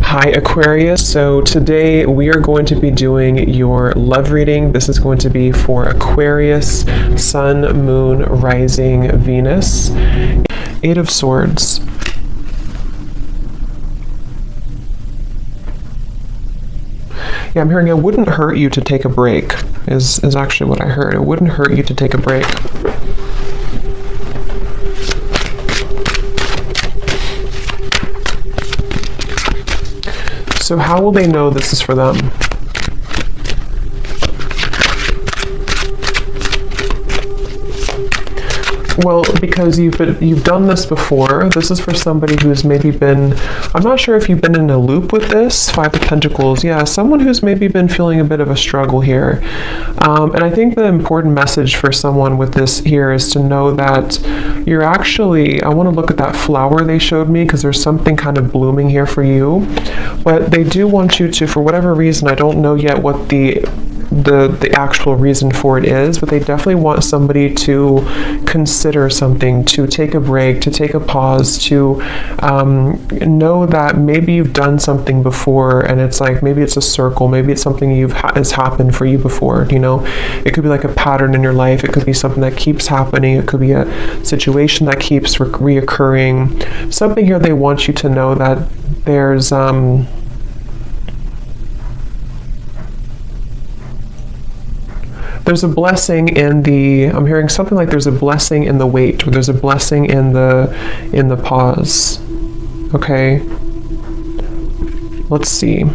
Hi Aquarius, so today we are going to be doing your love reading. This is going to be for Aquarius, Sun, Moon, Rising, Venus. Eight of Swords. Yeah, I'm hearing it wouldn't hurt you to take a break, is actually what I heard. It wouldn't hurt you to take a break. So how will they know this is for them? Well, because you've done this before. This is for somebody who's maybe been, I'm not sure if you've been in a loop with this. Five of Pentacles, yeah, someone who's maybe been feeling a bit of a struggle here. And I think the important message for someone with this here is to know that you're actually, I want to look at that flower they showed me because there's something kind of blooming here for you. But they do want you to, for whatever reason, I don't know yet what the actual reason for it is, but they definitely want somebody to consider something, to take a break, to take a pause, to know that maybe you've done something before and it's like maybe it's a circle, maybe it's something has happened for you before, you know. It could be like a pattern in your life, it could be something that keeps happening, it could be a situation that keeps reoccurring. Something here they want you to know that there's a blessing in the, I'm hearing something like there's a blessing in the wait, or there's a blessing in the pause. Okay. Let's see.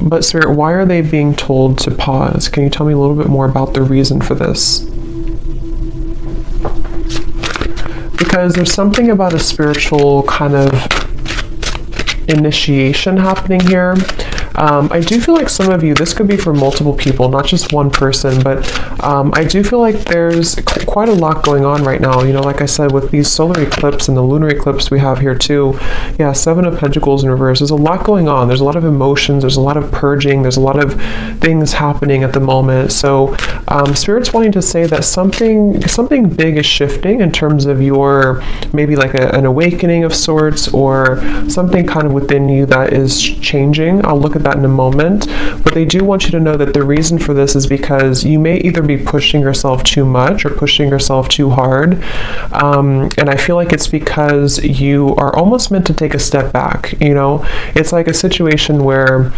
But Spirit, why are they being told to pause? Can you tell me a little bit more about the reason for this? Because there's something about a spiritual kind of initiation happening here. I do feel like some of you, this could be for multiple people, not just one person, but I do feel like there's quite a lot going on right now. You know, like I said, with these solar eclipse and the lunar eclipse we have here too. Yeah, Seven of Pentacles in reverse. There's a lot going on. There's a lot of emotions. There's a lot of purging. There's a lot of things happening at the moment. So Spirit's wanting to say that something big is shifting in terms of your, maybe like an awakening of sorts, or something kind of within you that is changing. I'll look at that in a moment, but they do want you to know that the reason for this is because you may either be pushing yourself too much or pushing yourself too hard, and I feel like it's because you are almost meant to take a step back. You know, it's like a situation where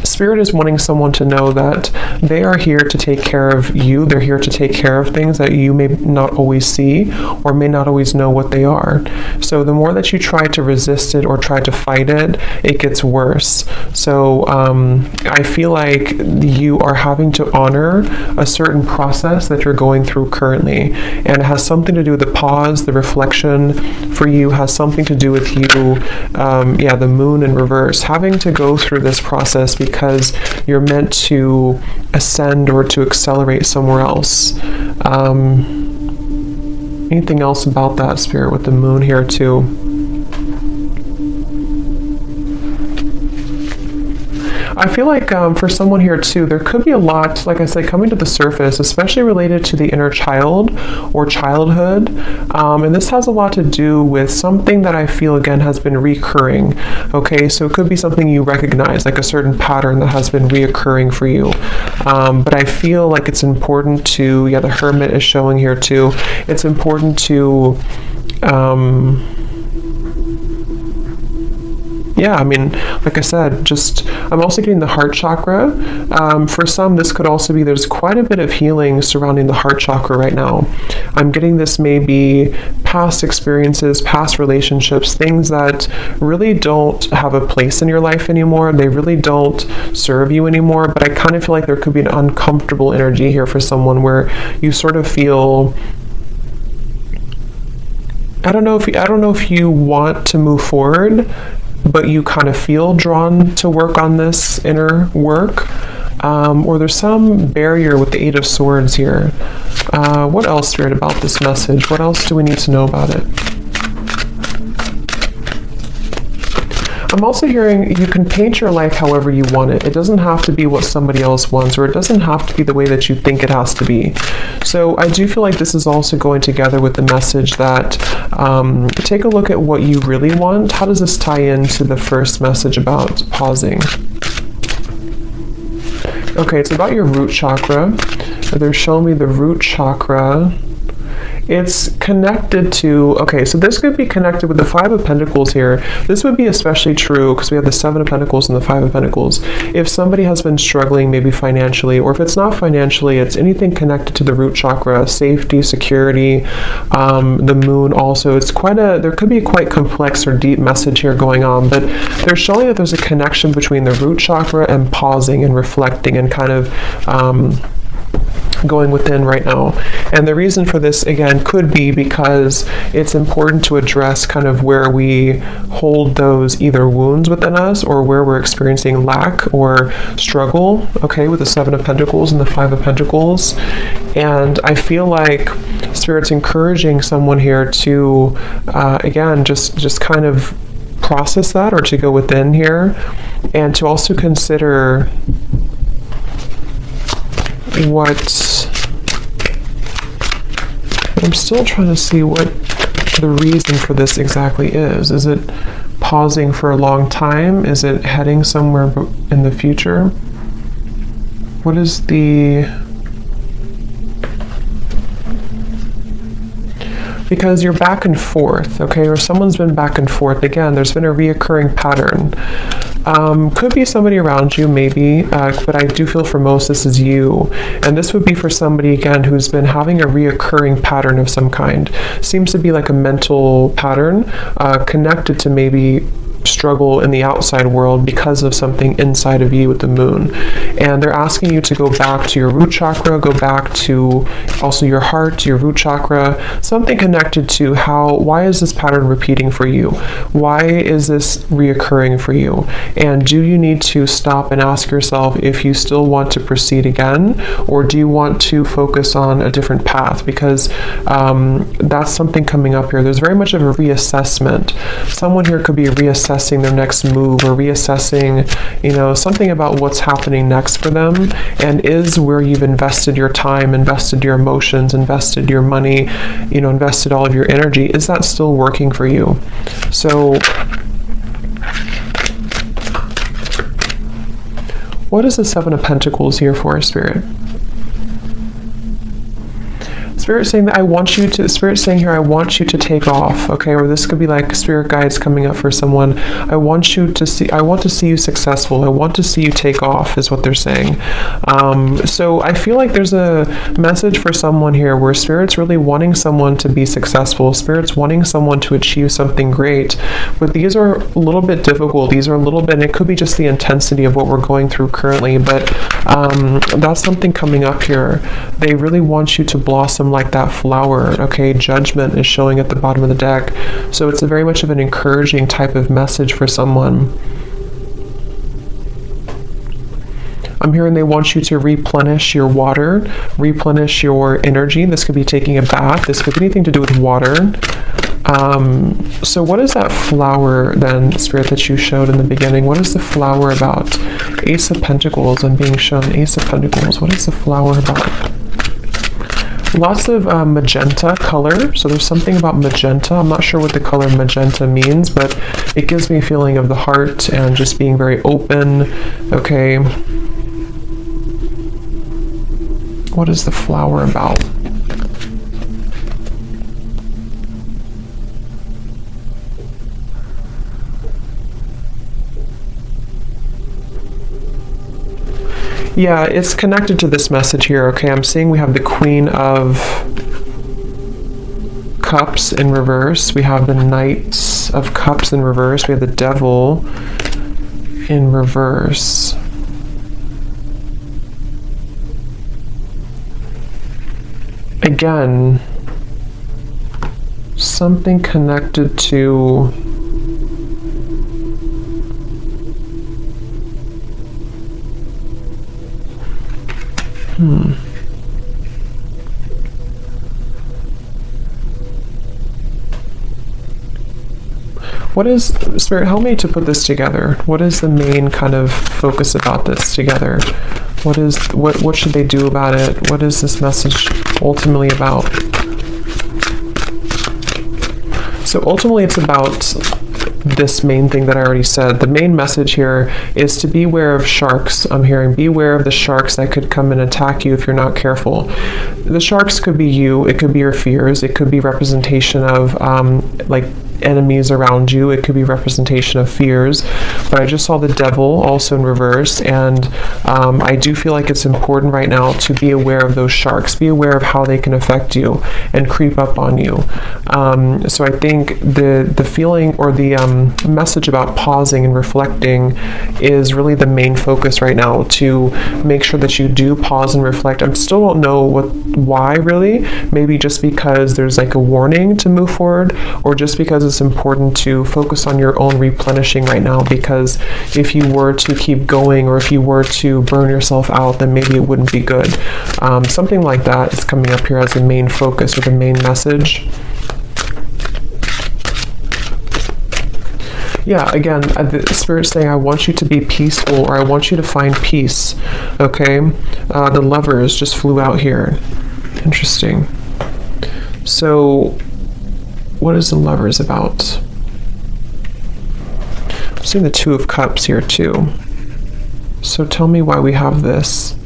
Spirit is wanting someone to know that they are here to take care of you. They're here to take care of things that you may not always see or may not always know what they are. So the more that you try to resist it or try to fight it, it gets worse. So I feel like you are having to honor a certain process that you're going through currently. And it has something to do with the pause, the reflection for you has something to do with you, the moon in reverse, having to go through this process because you're meant to ascend or to accelerate somewhere else. Anything else about that, Spirit, with the moon here too? I feel like for someone here too, there could be a lot, like I said, coming to the surface, especially related to the inner child or childhood. And this has a lot to do with something that I feel, again, has been recurring. Okay, so it could be something you recognize, like a certain pattern that has been reoccurring for you. But I feel like it's important to, the Hermit is showing here too. It's important to, I mean, like I said, I'm also getting the heart chakra. For some, this could also be, there's quite a bit of healing surrounding the heart chakra right now. I'm getting this maybe past experiences, past relationships, things that really don't have a place in your life anymore. They really don't serve you anymore. But I kind of feel like there could be an uncomfortable energy here for someone where you sort of feel, I don't know if you want to move forward, but you kind of feel drawn to work on this inner work, or there's some barrier with the Eight of Swords here. What else, Spirit, about this message? What else do we need to know about it? I'm also hearing you can paint your life however you want it. It doesn't have to be what somebody else wants, or it doesn't have to be the way that you think it has to be. So I do feel like this is also going together with the message that take a look at what you really want. How does this tie into the first message about pausing? Okay, it's about your root chakra. They're showing me the root chakra. It's connected to, okay, so this could be connected with the Five of Pentacles here. This would be especially true because we have the Seven of Pentacles and the Five of Pentacles. If somebody has been struggling maybe financially, or if it's not financially, it's anything connected to the root chakra, safety, security, the moon also. It's there could be a quite complex or deep message here going on, but they're showing that there's a connection between the root chakra and pausing and reflecting and kind of going within right now. And the reason for this, again, could be because it's important to address kind of where we hold those either wounds within us or where we're experiencing lack or struggle, okay, with the Seven of Pentacles and the Five of Pentacles. And I feel like Spirit's encouraging someone here to, again, just kind of process that, or to go within here, and to also consider I'm still trying to see what the reason for this exactly is. Is it pausing for a long time? Is it heading somewhere in the future? What is because you're back and forth, okay, or someone's been back and forth. Again, there's been a reoccurring pattern. Could be somebody around you, maybe, but I do feel for most this is you. And this would be for somebody, again, who's been having a reoccurring pattern of some kind. Seems to be like a mental pattern connected to maybe struggle in the outside world because of something inside of you with the moon. And they're asking you to go back to your root chakra, go back to also your heart, your root chakra, something connected to why is this pattern repeating for you? Why is this reoccurring for you? And do you need to stop and ask yourself if you still want to proceed again, or do you want to focus on a different path? Because that's something coming up here. There's very much of a reassessment. Someone here could be reassessing their next move, or reassessing, something about what's happening next for them, and is where you've invested your time, invested your emotions, invested your money, invested all of your energy, is that still working for you? So what is the Seven of Pentacles here for, Spirit? Spirit saying that Spirit saying here, I want you to take off, okay? Or this could be like Spirit guides coming up for someone. I want to see you successful. I want to see you take off, is what they're saying. So I feel like there's a message for someone here where Spirit's really wanting someone to be successful. Spirit's wanting someone to achieve something great. But these are a little bit difficult. These are a little bit, and it could be just the intensity of what we're going through currently, but that's something coming up here. They really want you to blossom like that flower, okay? Judgment is showing at the bottom of the deck. So it's a very much of an encouraging type of message for someone. I'm hearing they want you to replenish your water, replenish your energy. This could be taking a bath. This could be anything to do with water. So what is that flower then, Spirit, that you showed in the beginning? What is the flower about? Ace of Pentacles. I'm being shown Ace of Pentacles. What is the flower about? Lots of magenta color. So there's something about magenta. I'm not sure what the color magenta means, but it gives me a feeling of the heart and just being very open. Okay. What is the flower about? Yeah, it's connected to this message here. Okay, I'm seeing we have the Queen of Cups in reverse. We have the Knight of Cups in reverse. We have the Devil in reverse. Again, something connected to What is, Spirit, help me to put this together. What is the main kind of focus about this together? What should they do about it? What is this message ultimately about? So ultimately it's about this main thing that I already said. The main message here is to beware of sharks. I'm hearing beware of the sharks that could come and attack you if you're not careful. The sharks could be you, it could be your fears, it could be representation of like enemies around you, it could be representation of fears, but I just saw the devil also in reverse, and I do feel like it's important right now to be aware of those sharks, be aware of how they can affect you and creep up on you. So I think the feeling or the message about pausing and reflecting is really the main focus right now, to make sure that you do pause and reflect. I still don't know why really, maybe just because there's like a warning to move forward, or just because it's important to focus on your own replenishing right now, because if you were to keep going, or if you were to burn yourself out, then maybe it wouldn't be good. Something like that is coming up here as the main focus or the main message. Yeah, again, the Spirit's saying, I want you to be peaceful, or I want you to find peace. Okay? The Lovers just flew out here. Interesting. So, what is the Lovers about? I'm seeing the Two of Cups here too. So tell me why we have this.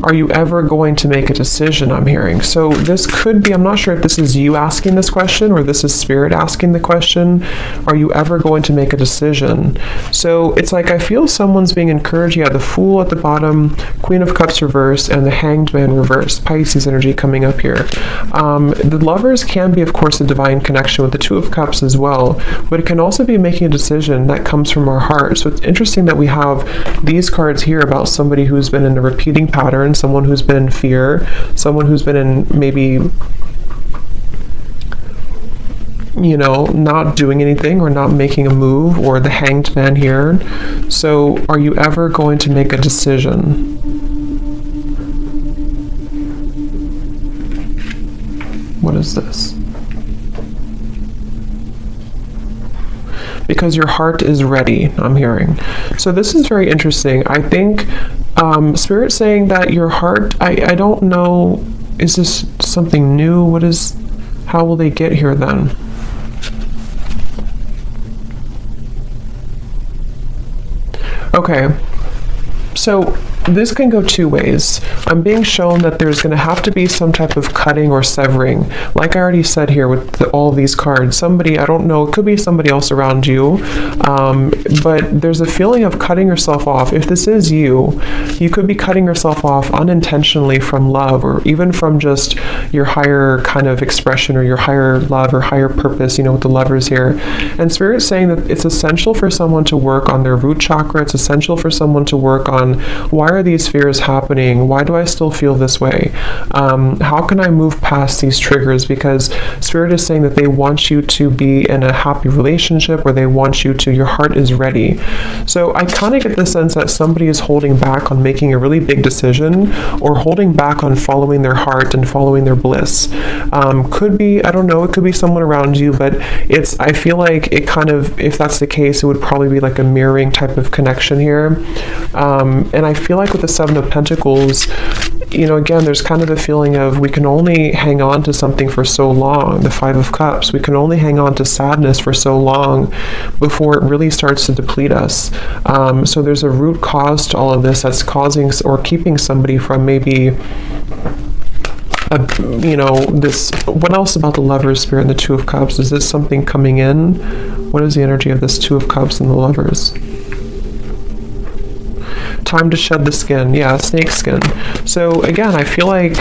Are you ever going to make a decision, I'm hearing? So this could be, I'm not sure if this is you asking this question or this is Spirit asking the question. Are you ever going to make a decision? So it's like I feel someone's being encouraged. You have the Fool at the bottom, Queen of Cups reverse, and the Hanged Man reverse. Pisces energy coming up here. The Lovers can be, of course, a divine connection with the Two of Cups as well, but it can also be making a decision that comes from our heart. So it's interesting that we have these cards here about somebody who's been in a repeating pattern, someone who's been in fear, someone who's been in maybe, you know, not doing anything or not making a move, or the Hanged Man here. So are you ever going to make a decision? What is this? Because your heart is ready, I'm hearing. So this is very interesting. I think Spirit saying that your heart, I don't know, is this something new? How will they get here then? Okay, so this can go two ways. I'm being shown that there's going to have to be some type of cutting or severing. Like I already said here with all these cards, somebody, I don't know, it could be somebody else around you, but there's a feeling of cutting yourself off. If this is you, you could be cutting yourself off unintentionally from love, or even from just your higher kind of expression, or your higher love or higher purpose, you know, with the Lovers here. And Spirit's saying that it's essential for someone to work on their root chakra. It's essential for someone to work on, why are these fears happening? Why do I still feel this way? How can I move past these triggers? Because Spirit is saying that they want you to be in a happy relationship, or they want you to, your heart is ready. So I kind of get the sense that somebody is holding back on making a really big decision, or holding back on following their heart and following their bliss. Could be, I don't know, it could be someone around you, but I feel like it kind of, if that's the case, it would probably be like a mirroring type of connection here. And I feel like with the Seven of Pentacles, you know, again, there's kind of a feeling of we can only hang on to something for so long. The Five of Cups, we can only hang on to sadness for so long before it really starts to deplete us. So there's a root cause to all of this that's causing or keeping somebody from maybe, you know, this. What else about the Lovers, Spirit, and the Two of Cups? Is this something coming in? What is the energy of this Two of Cups and the Lovers? Time to shed the skin. Yeah, snake skin. So again, I feel like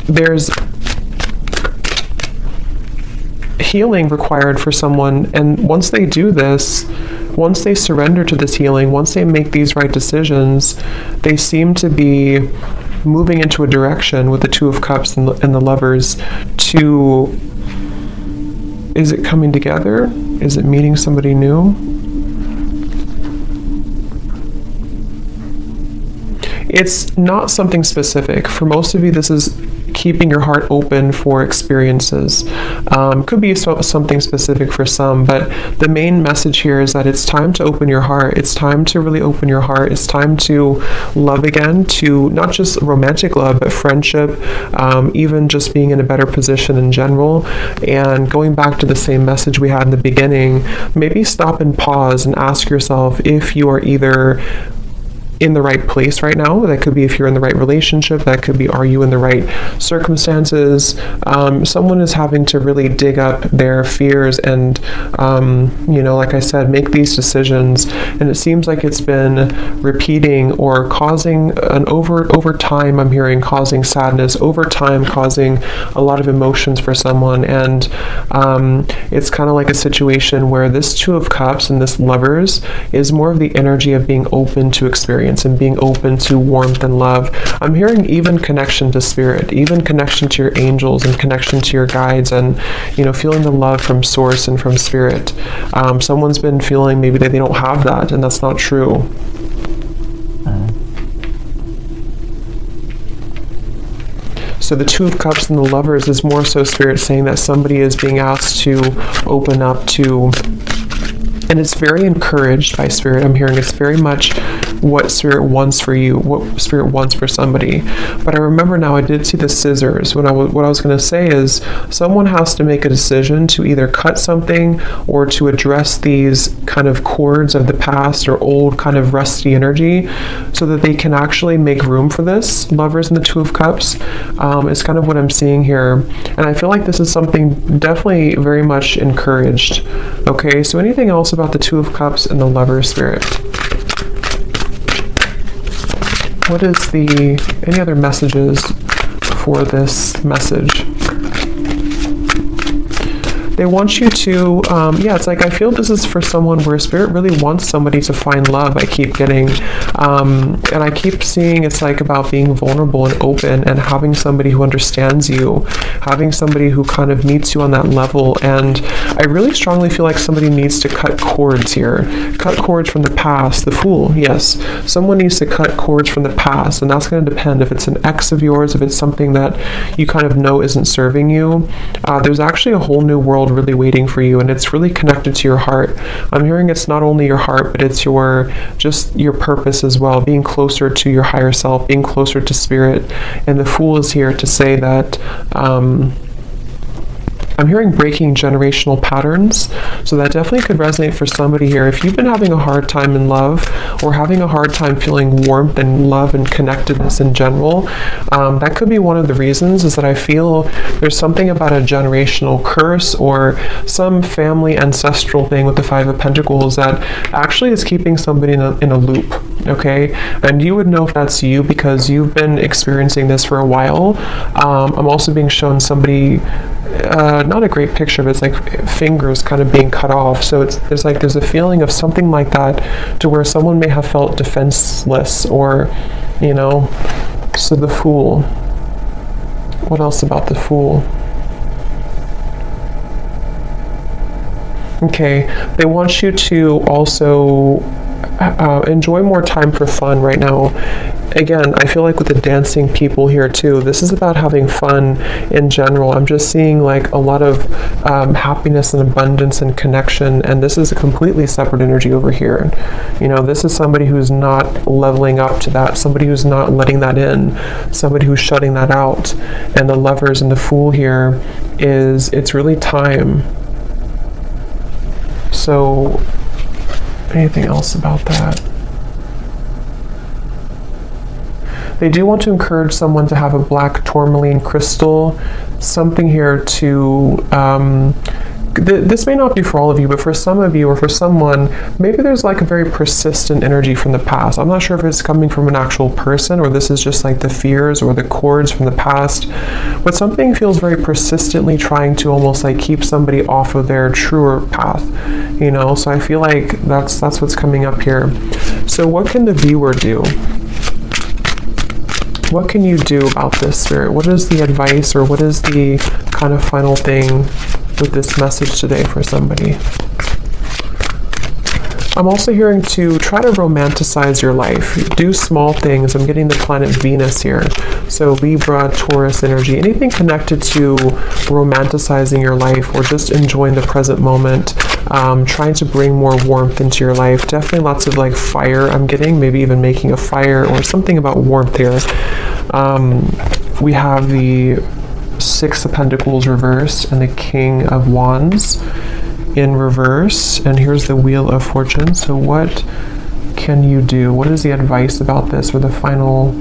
there's healing required for someone, and once they do this, once they surrender to this healing, once they make these right decisions, they seem to be moving into a direction with the Two of Cups and the Lovers to, is it coming together? Is it meeting somebody new? It's not something specific. For most of you, this is keeping your heart open for experiences. Could be something specific for some, but the main message here is that it's time to open your heart. It's time to really open your heart. It's time to love again, to not just romantic love, but friendship, even just being in a better position in general. And going back to the same message we had in the beginning, maybe stop and pause and ask yourself if you are either in the right place right now. That could be if you're in the right relationship. That could be, are you in the right circumstances? Someone is having to really dig up their fears and, like I said, make these decisions. And it seems like it's been repeating or causing an over time, I'm hearing, causing sadness, over time causing a lot of emotions for someone. And it's kind of like a situation where this Two of Cups and this Lovers is more of the energy of being open to experience and being open to warmth and love. I'm hearing even connection to spirit, even connection to your angels and connection to your guides, and feeling the love from source and from spirit. Someone's been feeling maybe that they don't have that, and that's not true. So the Two of Cups and the Lovers is more so spirit saying that somebody is being asked to open up to, and it's very encouraged by spirit. I'm hearing it's very much what spirit wants for you, what spirit wants for somebody. But I remember now I did see the scissors. What I was going to say is someone has to make a decision to either cut something or to address these kind of cords of the past or old kind of rusty energy so that they can actually make room for this. Lovers and the Two of Cups is kind of what I'm seeing here. And I feel like this is something definitely very much encouraged. Okay, so anything else about the Two of Cups and the Lover spirit? What is any other messages for this message? They want you to, it's like I feel this is for someone where spirit really wants somebody to find love. I keep getting, and I keep seeing it's like about being vulnerable and open and having somebody who understands you, having somebody who kind of meets you on that level. And I really strongly feel like somebody needs to cut cords here. Cut cords from the past. The Fool, yes. Someone needs to cut cords from the past, and that's going to depend if it's an ex of yours, if it's something that you kind of know isn't serving you. There's actually a whole new world really waiting for you, and it's really connected to your heart. I'm hearing it's not only your heart, but it's your purpose as well, being closer to your higher self, being closer to spirit. And the Fool is here to say that I'm hearing breaking generational patterns, so that definitely could resonate for somebody here. If you've been having a hard time in love or having a hard time feeling warmth and love and connectedness in general, that could be one of the reasons, is that I feel there's something about a generational curse or some family ancestral thing with the Five of Pentacles that actually is keeping somebody in a loop, okay? And you would know if that's you because you've been experiencing this for a while. I'm also being shown somebody, not a great picture, but it's like fingers kind of being cut off. So there's a feeling of something like that, to where someone may have felt defenseless, or so the Fool. What else about the Fool? Okay, they want you to also enjoy more time for fun right now. Again, I feel like with the dancing people here too, this is about having fun in general. I'm just seeing like a lot of happiness and abundance and connection, and this is a completely separate energy over here. This is somebody who's not leveling up to that, somebody who's not letting that in, somebody who's shutting that out. And the Lovers and the Fool here it's really time. So anything else about that? They do want to encourage someone to have a black tourmaline crystal, something here to, this may not be for all of you, but for some of you or for someone, maybe there's like a very persistent energy from the past. I'm not sure if it's coming from an actual person or this is just like the fears or the cords from the past, but something feels very persistently trying to almost like keep somebody off of their truer path, so I feel like that's what's coming up here. So what can the viewer do? What can you do about this, Spirit? What is the advice, or what is the kind of final thing with this message today for somebody? I'm also hearing to try to romanticize your life. Do small things. I'm getting the planet Venus here. So Libra, Taurus energy, anything connected to romanticizing your life or just enjoying the present moment, trying to bring more warmth into your life. Definitely lots of like fire I'm getting, maybe even making a fire or something about warmth here. We have the Six of Pentacles reversed and the King of Wands in reverse, and here's the Wheel of Fortune. So what can you do? What is the advice about this, or the final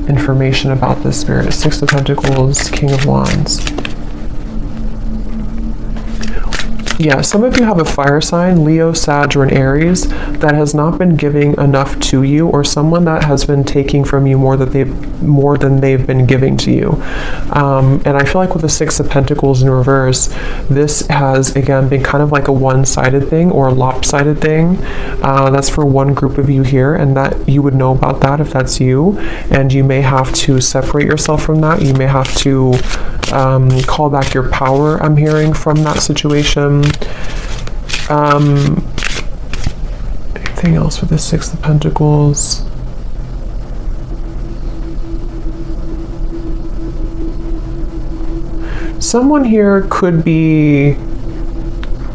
information about this, Spirit? Six of Pentacles, King of Wands. Yeah, some of you have a fire sign, Leo, Sag, or an Aries, that has not been giving enough to you, or someone that has been taking from you more than they've been giving to you. And I feel like with the Six of Pentacles in reverse, this has again been kind of like a one-sided thing or a lopsided thing. That's for one group of you here, and that you would know about that if that's you. And you may have to separate yourself from that. You may have to call back your power, I'm hearing, from that situation. Anything else with the Six of Pentacles? Someone here could be,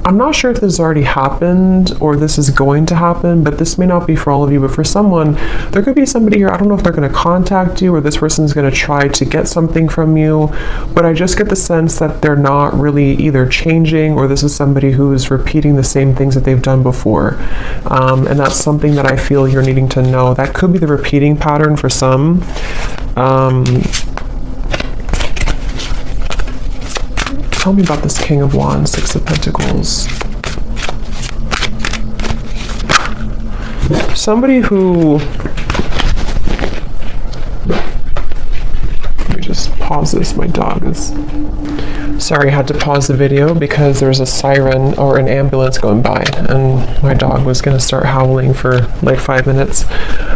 I'm not sure if this has already happened or this is going to happen, but this may not be for all of you, but for someone, there could be somebody here, I don't know if they're going to contact you or this person's going to try to get something from you, but I just get the sense that they're not really either changing, or this is somebody who is repeating the same things that they've done before. And that's something that I feel you're needing to know. That could be the repeating pattern for some. Tell me about this King of Wands, Six of Pentacles. Somebody who... Let me just pause this. My dog is... Sorry, I had to pause the video because there's a siren or an ambulance going by, and my dog was going to start howling for like 5 minutes.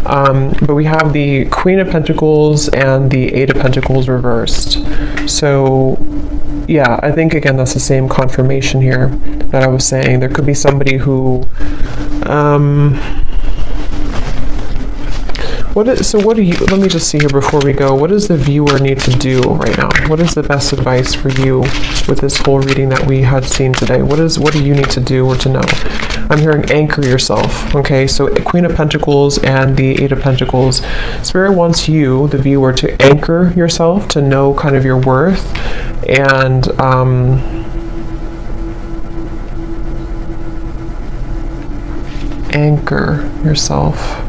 But we have the Queen of Pentacles and the Eight of Pentacles reversed. So... yeah, I think again that's the same confirmation here that I was saying. There could be somebody who let me just see here before we go. What does the viewer need to do right now? What is the best advice for you with this whole reading that we had seen today? What do you need to do or to know? I'm hearing anchor yourself. Okay, so Queen of Pentacles and the Eight of Pentacles. Spirit wants you, the viewer, to anchor yourself, to know kind of your worth, and anchor yourself.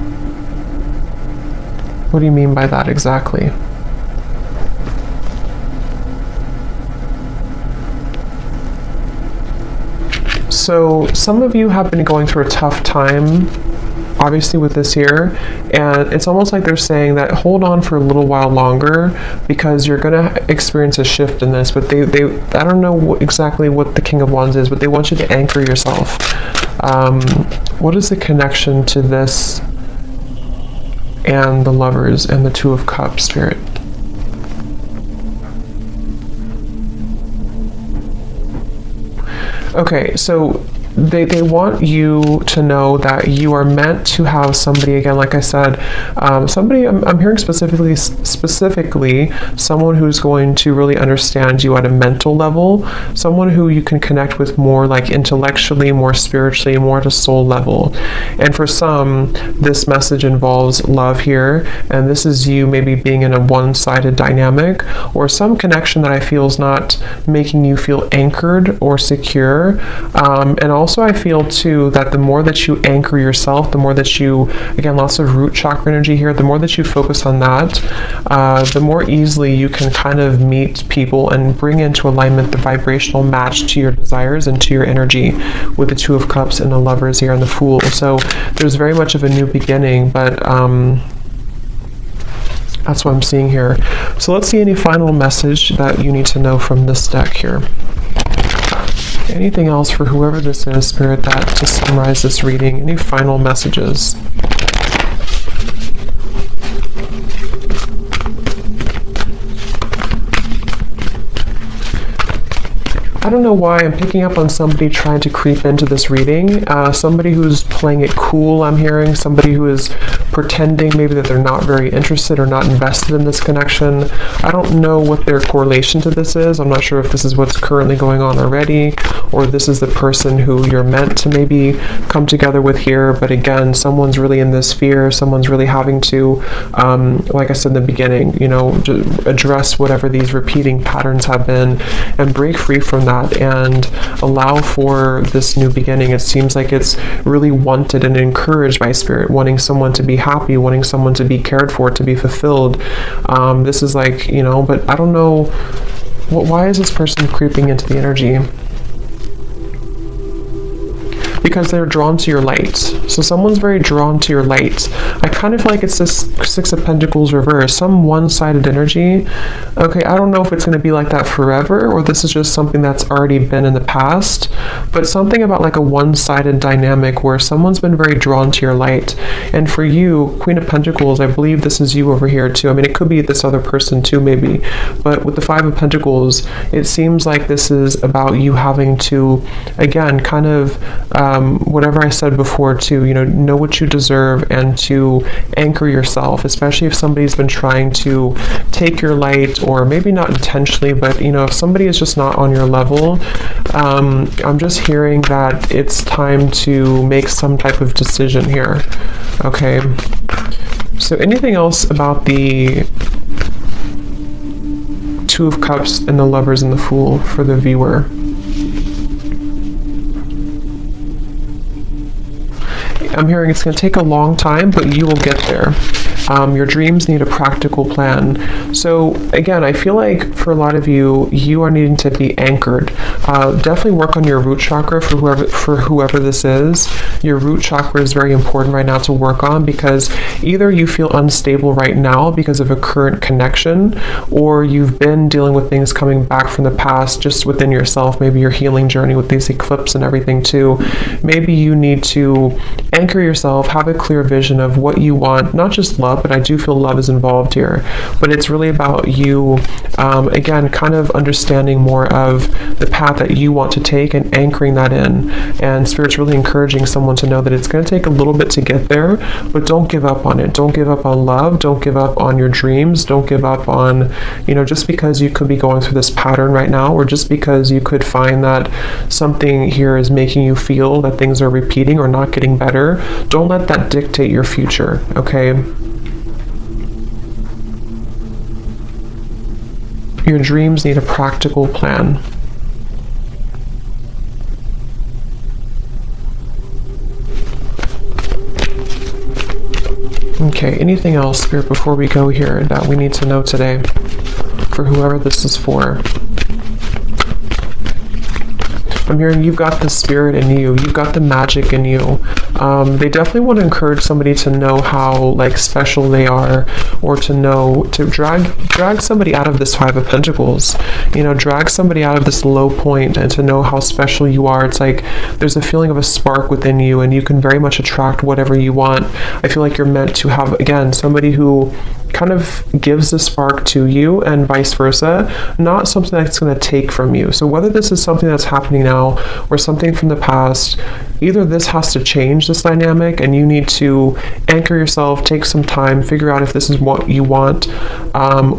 What do you mean by that exactly? So some of you have been going through a tough time, obviously, with this here, and it's almost like they're saying that hold on for a little while longer because you're going to experience a shift in this. But they I don't know exactly what the King of Wands is, but they want you to anchor yourself. What is the connection to this and the Lovers and the Two of Cups, Spirit? Okay, so they want you to know that you are meant to have somebody, again, like I said, somebody, I'm hearing specifically someone who's going to really understand you at a mental level, someone who you can connect with more like intellectually, more spiritually, more at a soul level. And for some, this message involves love here, and this is you maybe being in a one-sided dynamic, or some connection that I feel is not making you feel anchored or secure. And also I feel too that the more that you anchor yourself, the more that you, again, lots of root chakra energy here, the more that you focus on that, the more easily you can kind of meet people and bring into alignment the vibrational match to your desires and to your energy, with the Two of Cups and the Lovers here and the Fool. So there's very much of a new beginning, but that's what I'm seeing here. So let's see any final message that you need to know from this deck here. Anything else for whoever this is, Spirit, that to summarize this reading? Any final messages? I don't know why I'm picking up on somebody trying to creep into this reading. Somebody who's playing it cool, I'm hearing. Somebody who is pretending maybe that they're not very interested or not invested in this connection. I don't know what their correlation to this is. I'm not sure if this is what's currently going on already, or this is the person who you're meant to maybe come together with here. But again, someone's really in this fear. Someone's really having to, like I said in the beginning, you know, address whatever these repeating patterns have been and break free from that and allow for this new beginning. It seems like it's really wanted and encouraged by Spirit, wanting someone to be happy, wanting someone to be cared for, to be fulfilled. This is like, you know, but I don't know, why is this person creeping into the energy? Because they're drawn to your light. So someone's very drawn to your light. I kind of feel like it's this Six of Pentacles reverse, some one-sided energy. Okay, I don't know if it's going to be like that forever, or this is just something that's already been in the past, but something about like a one-sided dynamic where someone's been very drawn to your light. And for you, Queen of Pentacles, I believe this is you over here too. I mean, it could be this other person too, maybe, but with the Five of Pentacles, it seems like this is about you having to, again, kind of, whatever I said before, to, you know what you deserve and to anchor yourself, especially if somebody's been trying to take your light, or maybe not intentionally, but, you know, if somebody is just not on your level, I'm just hearing that it's time to make some type of decision here. Okay. So anything else about the Two of Cups and the Lovers and the Fool for the viewer? I'm hearing it's going to take a long time, but you will get there. Your dreams need a practical plan. So again, I feel like for a lot of you, you are needing to be anchored. Definitely work on your root chakra for whoever this is. Your root chakra is very important right now to work on, because either you feel unstable right now because of a current connection, or you've been dealing with things coming back from the past just within yourself, maybe your healing journey with these eclipses and everything too. Maybe you need to anchor yourself, have a clear vision of what you want, not just love, but I do feel love is involved here. But it's really about you, again, kind of understanding more of the path that you want to take and anchoring that in. And Spirit's really encouraging someone to know that it's going to take a little bit to get there, but don't give up on it. Don't give up on love. Don't give up on your dreams. Don't give up on, you know, just because you could be going through this pattern right now, or just because you could find that something here is making you feel that things are repeating or not getting better. Don't let that dictate your future, okay? Your dreams need a practical plan. Okay, anything else, Spirit, before we go here that we need to know today for whoever this is for? I'm hearing you've got the spirit in you. You've got the magic in you. They definitely want to encourage somebody to know how like special they are, or to know, to drag somebody out of this Five of Pentacles. You know, drag somebody out of this low point and to know how special you are. It's like there's a feeling of a spark within you, and you can very much attract whatever you want. I feel like you're meant to have, again, somebody who kind of gives the spark to you and vice versa, not something that's going to take from you. So whether this is something that's happening now or something from the past, either this has to change this dynamic and you need to anchor yourself, take some time, figure out if this is what you want,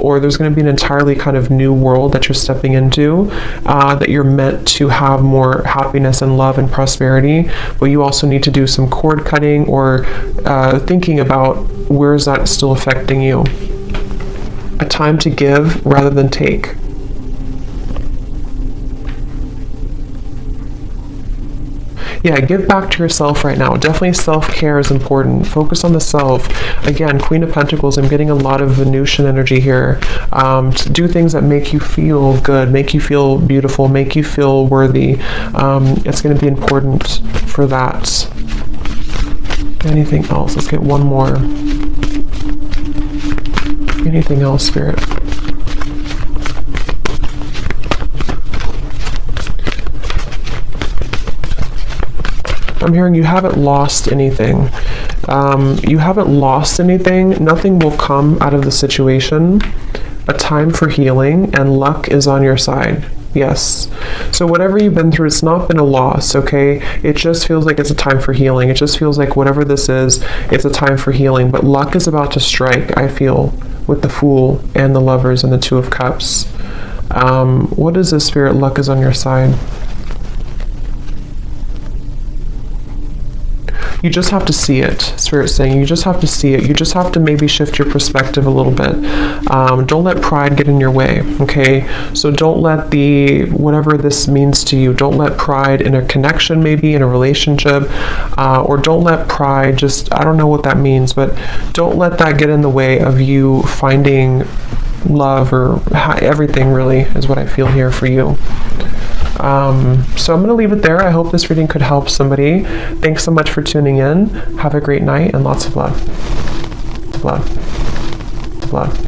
or there's going to be an entirely kind of new world that you're stepping into, that you're meant to have more happiness and love and prosperity, but you also need to do some cord cutting or thinking about where is that still affecting you. A time to give rather than take. Yeah, give back to yourself right now. Definitely self-care is important. Focus on the self. Again, Queen of Pentacles, I'm getting a lot of Venusian energy here. To do things that make you feel good, make you feel beautiful, make you feel worthy. It's going to be important for that. Anything else? Let's get one more. Anything else, Spirit? I'm hearing you haven't lost anything. You haven't lost anything. Nothing will come out of the situation. A time for healing, and luck is on your side. Yes. So whatever you've been through, it's not been a loss, okay? It just feels like it's a time for healing. It just feels like whatever this is, it's a time for healing. But luck is about to strike, I feel, with the Fool and the Lovers and the Two of Cups. What is this, Spirit? Luck is on your side. You just have to see it, Spirit's saying. You just have to see it. You just have to maybe shift your perspective a little bit. Don't let pride get in your way, okay? So don't let whatever this means to you, don't let pride in a connection, maybe in a relationship, or don't let pride just, I don't know what that means, but don't let that get in the way of you finding love, or everything really is what I feel here for you. So I'm going to leave it there. I hope this reading could help somebody. Thanks so much for tuning in. Have a great night and lots of love. Love. Love.